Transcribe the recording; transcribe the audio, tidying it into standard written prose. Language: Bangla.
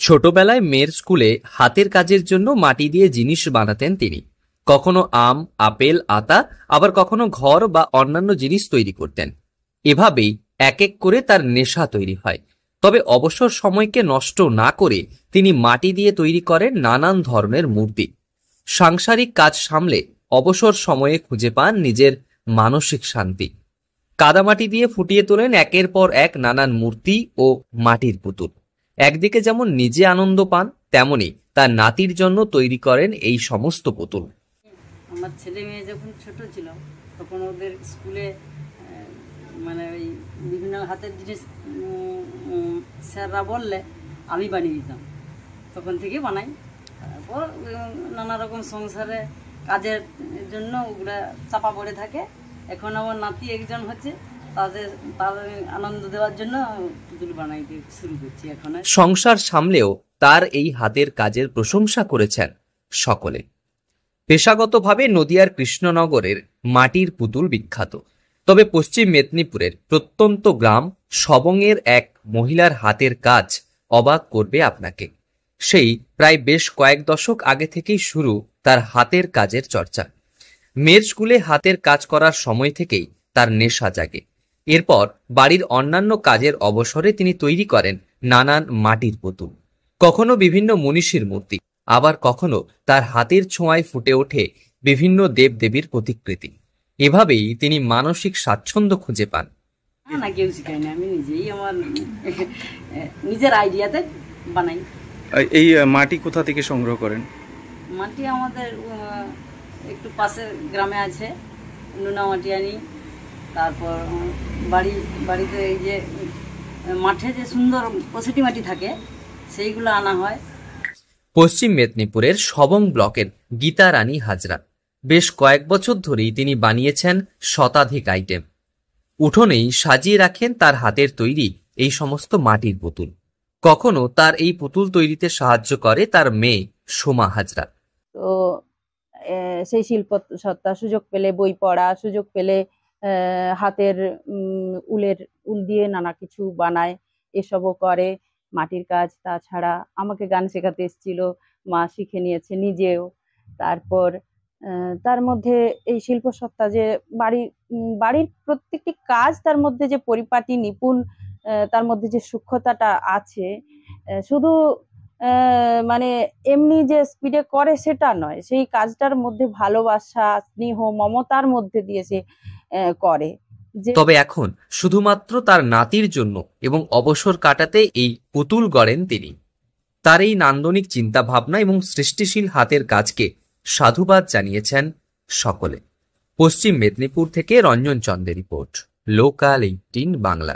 ছোটবেলায় মেয়ের স্কুলে হাতের কাজের জন্য মাটি দিয়ে জিনিস বানাতেন তিনি। কখনো আম, আপেল, আতা, আবার কখনো ঘর বা অন্যান্য জিনিস তৈরি করতেন। এভাবেই এক এক করে তার নেশা তৈরি হয়। তবে অবসর সময়কে নষ্ট না করে তিনি মাটি দিয়ে তৈরি করেন নানান ধরনের মূর্তি। সাংসারিক কাজ সামলে অবসর সময়ে খুঁজে পান নিজের মানসিক শান্তি। কাদামাটি দিয়ে ফুটিয়ে তোলেন একের পর এক নানান মূর্তি ও মাটির পুতুল। একদিকে যেমন নিজে আনন্দ পান, তেমনি তার নাতির জন্য তৈরি করেন এই সমস্ত পুতুল। আমার ছেলে মেয়ে যখন ছোট ছিল তখন ওদের স্কুলে মানে ওই বিভিন্ন হাতের জিনিস স্যাররা বললে আমি বানিয়ে দিতাম, তখন থেকে বানাই। তারপর নানা রকম সংসারে কাজের জন্য ওগুলা চাপা পড়ে থাকে। এখন আমার নাতি একজন হচ্ছে, তাদের আনন্দ দেওয়ার জন্য পুতুল বানাইতে শুরু করছি এখন। সংসার সামলেও তার এই হাতের কাজের প্রশংসা করেছেন সকলে। পেশাগতভাবে নদিয়ার কৃষ্ণনগরের মাটির পুতুল বিখ্যাত। তবে পশ্চিম মেদিনীপুরের প্রত্যন্ত গ্রাম সবংয়ের এক মহিলার হাতের কাজ অবাক করবে আপনাকে। সেই প্রায় বেশ কয়েক দশক আগে থেকেই শুরু তার হাতের কাজের চর্চা। মেয়ের স্কুলে হাতের কাজ করার সময় থেকেই তার নেশা জাগে। এরপর বাড়ির অন্যান্য কাজের অবসরে তিনি তৈরি করেন নানান মাটির পুতুল। কখনো বিভিন্ন মনীষীর মূর্তি, আবার কখনো তার হাতের ছোঁয়ায় ফুটে ওঠে বিভিন্ন দেবদেবীর প্রতিকৃতি। এভাবেই তিনি মানসিক স্বাচ্ছন্দ্য খুঁজে পান। না, কেউ শিখায় না, আমি নিজেই আমার নিজের আইডিয়াতে বানাই। এই মাটি কোথা থেকে সংগ্রহ করেন? মাটি আমাদের একটু পাশের গ্রামে আছে, নুনা মাটি আনি। তারপর বাড়িতে এই যে মাঠে যে সুন্দর কষেটি মাটি থাকে সেইগুলো আনা হয়। পশ্চিম মেদিনীপুরের সবং ব্লকের গীতা রানী হাজরা বেশ কয়েক বছর ধরেই তিনি বানিয়েছেন শতাধিক আইটেম। উঠোনেই সাজিয়ে রাখেন তার হাতের তৈরি এই সমস্ত মাটির পুতুল। কখনো তার এই পুতুল তৈরিতে সাহায্য করে তার মেয়ে সোমা হাজরা। তো সেই শিল্প সত্তা সুযোগ পেলে, বই পড়া সুযোগ পেলে হাতের উল দিয়ে নানা কিছু বানায়, এসবও করে মাটির কাজ। তাছাড়া আমাকে গান শেখাতে এসেছিল, মা শিখে নিয়েছে নিজেও। তারপর তার মধ্যে এই শিল্প সত্তা যে বাড়ির প্রত্যেকটি কাজ, তার মধ্যে যে পরিপাটি নিপুণ, তার মধ্যে যে সূক্ষ্মতাটা আছে, শুধু মানে এমনি যে স্পিডে করে সেটা নয়, সেই কাজটার মধ্যে ভালোবাসা, স্নেহ, মমতার মধ্যে দিয়ে সে করে। তবে এখন শুধুমাত্র তার নাতির জন্য এবং অবসর কাটাতে এই পুতুল গড়েন তিনি। তার এই নান্দনিক চিন্তাভাবনা এবং সৃষ্টিশীল হাতের কাজকে সাধুবাদ জানিয়েছেন সকলে। পশ্চিম মেদিনীপুর থেকে রঞ্জন চন্দ্রের রিপোর্ট, লোকাল 18 বাংলা।